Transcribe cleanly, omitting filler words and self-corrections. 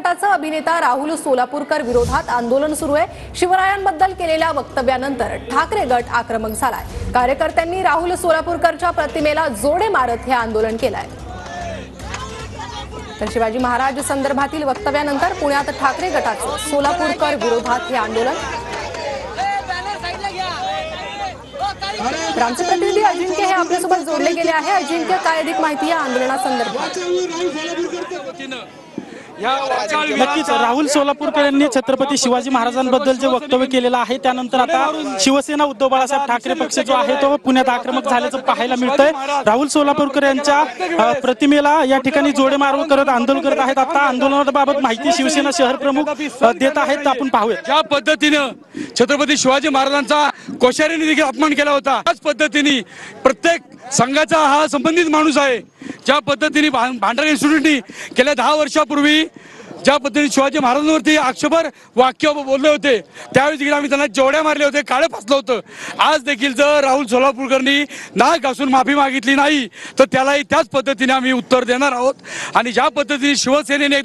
गटाचा अभिनेता राहुल सोलापूरकर विरोधात आंदोलन सुरू आहे। शिवरायांबद्दल केलेल्या वक्तव्यानंतर ठाकरे गट आक्रमक झालाय। कार्यकर्त्यांनी राहुल सोलापूरकरच्या प्रतिमेला जोडे मारत हे आंदोलन केलंय। तर शिवाजी महाराज संदर्भातील वक्तव्यानंतर पुण्यात ठाकरे गटाचं सोलापूरकर विरोधात हे आंदोलन। आमचे प्रतिनिधी अजिंक्य हे आपल्यासोबत जोडले गेले आहे। अजिंक्य, काय अधिक माहिती या आंदोलनासंदर्भात? नक्कीच राहुल सोलापूरकर यांनी छत्रपती शिवाजी महाराजांबद्दल जे वक्तव्य केलेलं आहे त्यानंतर आता शिवसेना उद्धव बाळासाहेब ठाकरे पक्ष जो आहे तो पुण्यात आक्रमक झाल्याचं पाहायला मिळतंय। राहुल सोलापूरकर यांच्या प्रतिमेला या ठिकाणी जोडे मारून करत आंदोलन करत आहेत। आता आंदोलनाबाबत माहिती शिवसेना शहर प्रमुख देत आहेत, आपण पाहूया। ज्या पद्धतीने छत्रपती शिवाजी महाराजांचा कोश्यारीने देखील अपमान केला होता, त्याच पद्धतीने प्रत्येक संघाचा हा संबंधित माणूस आहे। ज्या पद्धतीने भांडार इन्स्टिट्यूटनी गेल्या 10 वर्षापूर्वी ज्या पद्धतीने शिवाजी महाराजांवरती आक्षेपार्ह वाक्य बोलले होते, त्यावेळी देखील आम्ही त्यांना जोड्या मारले होते, काळे फासलं होतं। आज देखील जर राहुल सोलापूरकरनी नाक घासून माफी मागितली नाही तर त्यालाही त्याच पद्धतीने आम्ही उत्तर देणार आहोत। आणि ज्या पद्धतीने शिवसेनेने